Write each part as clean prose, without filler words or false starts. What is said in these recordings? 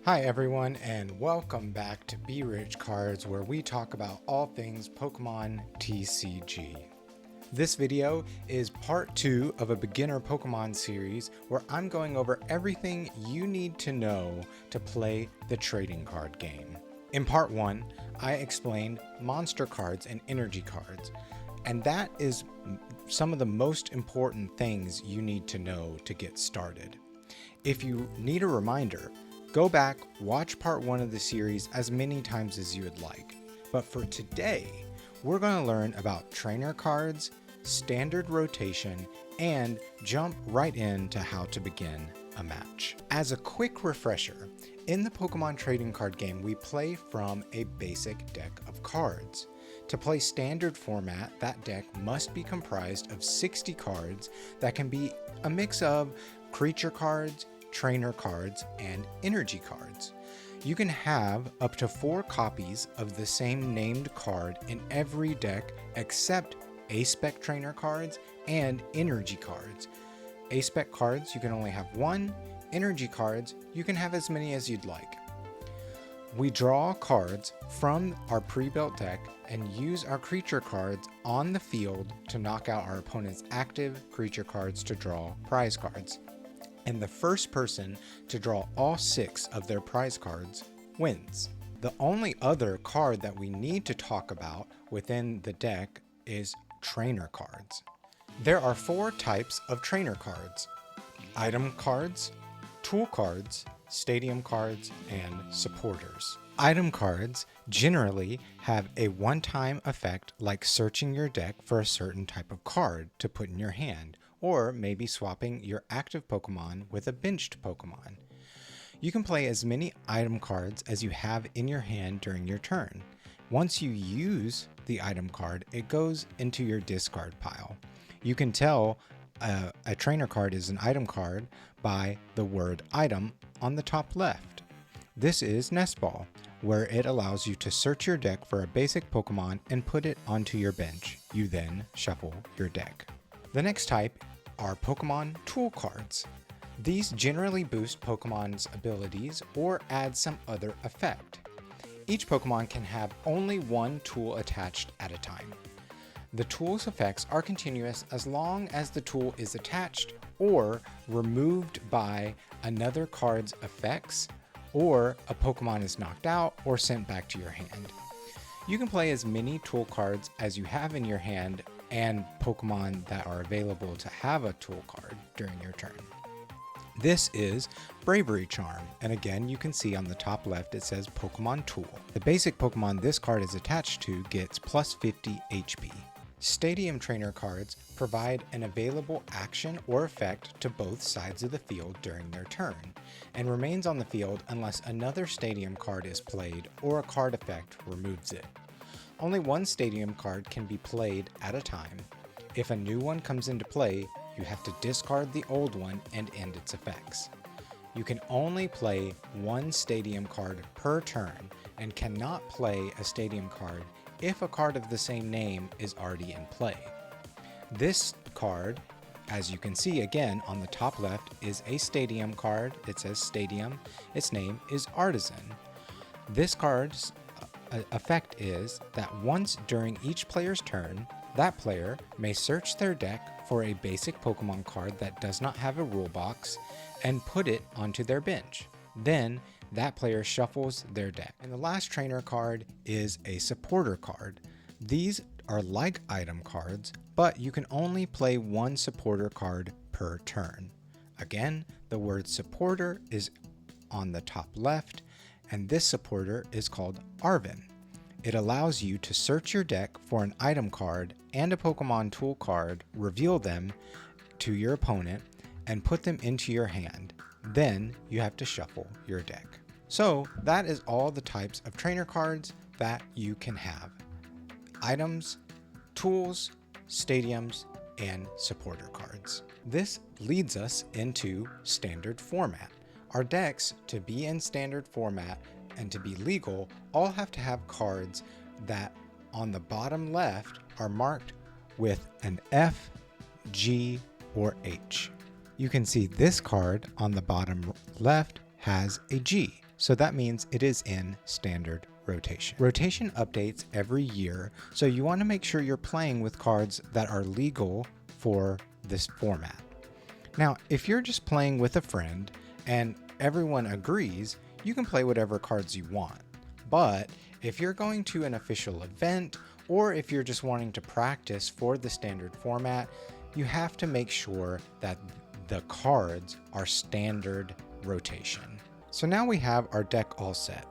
Hi everyone, and welcome back to Be Rich Cards, where we talk about all things Pokemon TCG. This video is part 2 of a beginner Pokemon series where I'm going over everything you need to know to play the trading card game. In part 1, I explained monster cards and energy cards, and that is some of the most important things you need to know to get started. If you need a reminder, go back, watch part 1 of the series as many times as you would like. But for today, we're going to learn about trainer cards, standard rotation, and jump right into how to begin a match. As a quick refresher, in the Pokemon trading card game, we play from a basic deck of cards. To play standard format, that deck must be comprised of 60 cards that can be a mix of creature cards, trainer cards, and energy cards. You can have up to 4 copies of the same named card in every deck except A-Spec trainer cards and energy cards. A-Spec cards you can only have 1, energy cards you can have as many as you'd like. We draw cards from our pre-built deck and use our creature cards on the field to knock out our opponent's active creature cards to draw prize cards. And the first person to draw all 6 of their prize cards wins. The only other card that we need to talk about within the deck is trainer cards. There are 4 types of trainer cards: item cards, tool cards, stadium cards, and supporters. Item cards generally have a one-time effect, like searching your deck for a certain type of card to put in your hand, or maybe swapping your active Pokemon with a benched Pokemon. You can play as many item cards as you have in your hand during your turn. Once you use the item card, it goes into your discard pile. You can tell a trainer card is an item card by the word item on the top left. This is Nest Ball, where it allows you to search your deck for a basic Pokemon and put it onto your bench. You then shuffle your deck. The next type are Pokemon tool cards. These generally boost Pokemon's abilities or add some other effect. Each Pokemon can have only one tool attached at a time. The tool's effects are continuous as long as the tool is attached or removed by another card's effects, or a Pokemon is knocked out or sent back to your hand. You can play as many tool cards as you have in your hand and Pokemon that are available to have a tool card during your turn. This is Bravery Charm, and again you can see on the top left it says Pokemon Tool. The basic Pokemon this card is attached to gets plus 50 HP. Stadium trainer cards provide an available action or effect to both sides of the field during their turn, and remains on the field unless another stadium card is played or a card effect removes it. Only one stadium card can be played at a time. If a new one comes into play, you have to discard the old one and end its effects. You can only play one stadium card per turn and cannot play a stadium card if a card of the same name is already in play. This card, as you can see again on the top left, is a stadium card. It says Stadium. Its name is Artisan. This card's effect is that once during each player's turn, that player may search their deck for a basic Pokemon card that does not have a rule box and put it onto their bench. Then that player shuffles their deck. And the last trainer card is a supporter card. These are like item cards, but you can only play one supporter card per turn. Again, the word supporter is on the top left, and this supporter is called Arven. It allows you to search your deck for an item card and a Pokemon tool card, reveal them to your opponent, and put them into your hand. Then you have to shuffle your deck. So that is all the types of trainer cards that you can have: items, tools, stadiums, and supporter cards. This leads us into standard format. Our decks, to be in standard format and to be legal, all have to have cards that on the bottom left are marked with an F, G, or H. You can see this card on the bottom left has a G. so that means it is in standard rotation. Rotation updates every year, so you want to make sure you're playing with cards that are legal for this format. Now, if you're just playing with a friend and everyone agrees, you can play whatever cards you want. But if you're going to an official event, or if you're just wanting to practice for the standard format, you have to make sure that the cards are standard rotation. So now we have our deck all set.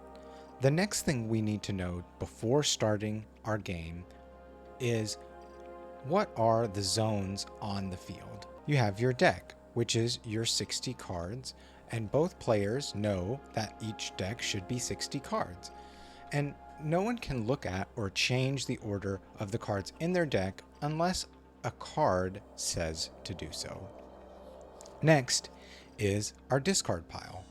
The next thing we need to know before starting our game is what are the zones on the field. You have your deck, which is your 60 cards, and both players know that each deck should be 60 cards. And no one can look at or change the order of the cards in their deck unless a card says to do so. Next is our discard pile.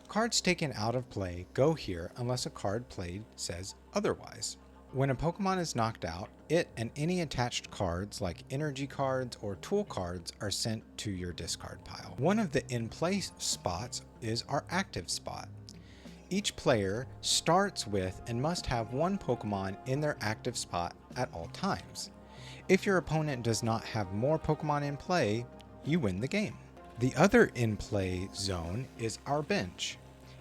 Cards taken out of play go here unless a card played says otherwise. When a Pokemon is knocked out, it and any attached cards like energy cards or tool cards are sent to your discard pile. One of the in-play spots is our active spot. Each player starts with and must have one Pokemon in their active spot at all times. If your opponent does not have more Pokemon in play, you win the game. The other in-play zone is our bench.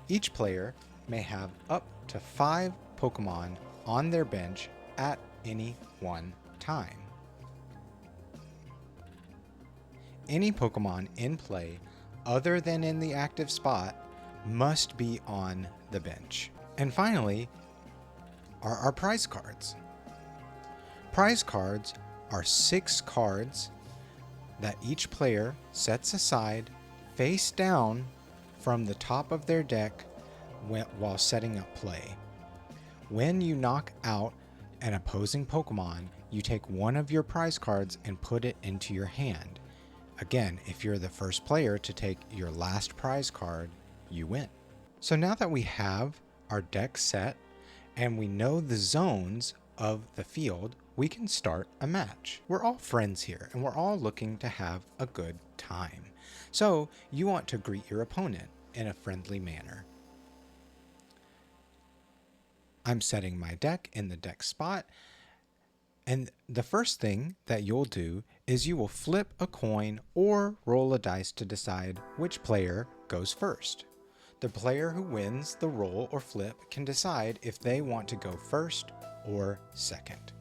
Each player may have up to 5 Pokemon on their bench at any one time. Any Pokemon in play other than in the active spot must be on the bench. And finally are our prize cards. Prize cards are 6 cards that each player sets aside face down from the top of their deck while setting up play. When you knock out an opposing Pokemon, you take one of your prize cards and put it into your hand. Again, if you're the first player to take your last prize card, you win. So now that we have our deck set and we know the zones of the field, we can start a match. We're all friends here and we're all looking to have a good time. So you want to greet your opponent in a friendly manner. I'm setting my deck in the deck spot, and the first thing that you'll do is you will flip a coin or roll a dice to decide which player goes first. The player who wins the roll or flip can decide if they want to go first or second.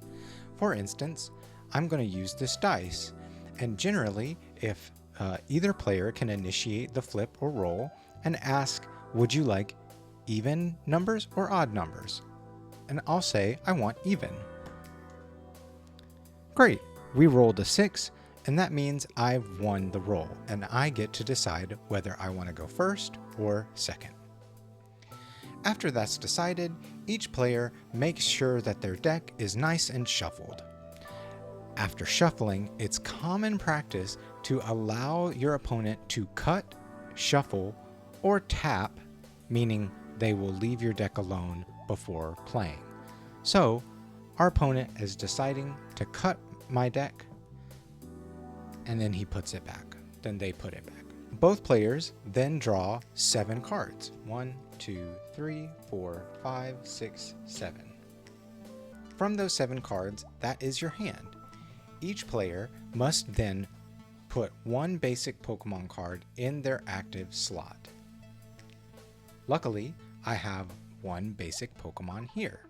For instance, I'm going to use this dice, and generally, if either player can initiate the flip or roll and ask, would you like even numbers or odd numbers? And I'll say, I want even. Great, we rolled a 6, and that means I've won the roll, and I get to decide whether I want to go first or second. After that's decided, each player makes sure that their deck is nice and shuffled. After shuffling, it's common practice to allow your opponent to cut, shuffle, or tap, meaning they will leave your deck alone before playing. So, our opponent is deciding to cut my deck, and then he puts it back. Then they put it back. Both players then draw 7 cards. 1, 2, 3, 4, 5, 6, 7. From those 7 cards, that is your hand. Each player must then put one basic Pokemon card in their active slot. Luckily, I have one basic Pokemon here,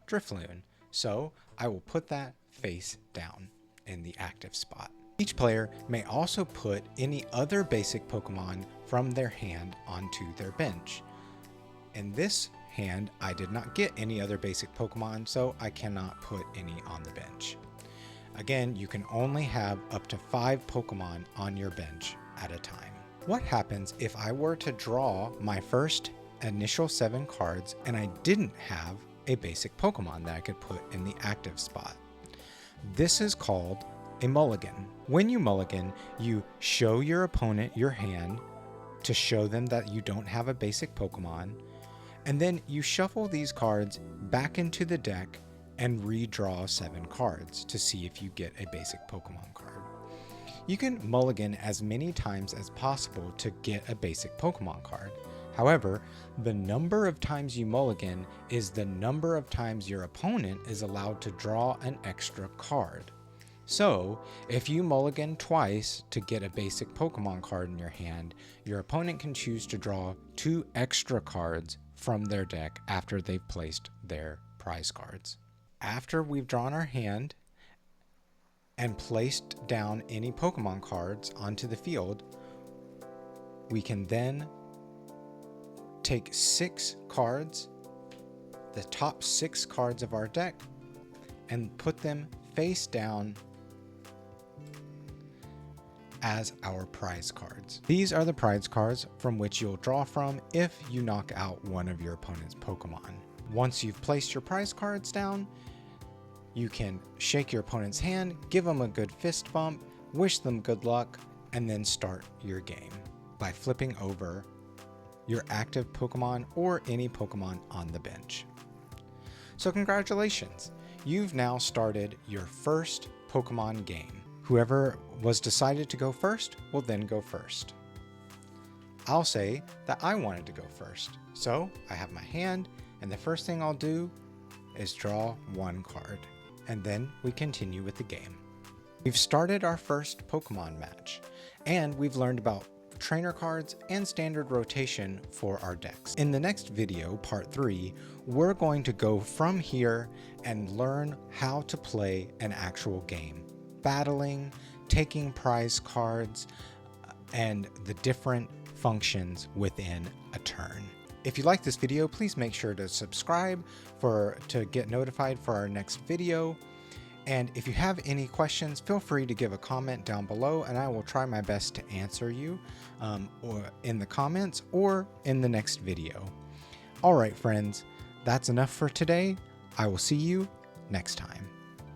Drifloon, so I will put that face down in the active spot. Each player may also put any other basic Pokemon from their hand onto their bench. In this hand, I did not get any other basic Pokemon, so I cannot put any on the bench. Again, you can only have up to 5 Pokemon on your bench at a time. What happens if I were to draw my first initial 7 cards and I didn't have a basic Pokemon that I could put in the active spot? This is called a mulligan. When you mulligan, you show your opponent your hand to show them that you don't have a basic Pokemon, and then you shuffle these cards back into the deck and redraw 7 cards to see if you get a basic Pokemon card. You can mulligan as many times as possible to get a basic Pokemon card. However, the number of times you mulligan is the number of times your opponent is allowed to draw an extra card. So, if you mulligan twice to get a basic Pokemon card in your hand, your opponent can choose to draw 2 extra cards from their deck after they've placed their prize cards. After we've drawn our hand and placed down any Pokemon cards onto the field, we can then take 6 cards, the top 6 cards of our deck, and put them face down as our prize cards. These are the prize cards from which you'll draw from if you knock out one of your opponent's Pokemon. Once you've placed your prize cards down, you can shake your opponent's hand, give them a good fist bump, wish them good luck, and then start your game by flipping over your active Pokemon or any Pokemon on the bench. So congratulations, you've now started your first Pokemon game. Whoever was decided to go first will then go first. I'll say that I wanted to go first, so I have my hand, and the first thing I'll do is draw 1 card, and then we continue with the game. We've started our first Pokemon match, and we've learned about trainer cards and standard rotation for our decks. In the next video, part 3, we're going to go from here and learn how to play an actual game, battling, taking prize cards, and the different functions within a turn. If you like this video, please make sure to subscribe to get notified for our next video. And if you have any questions, feel free to give a comment down below, and I will try my best to answer you or in the comments or in the next video. All right, friends, that's enough for today. I will see you next time.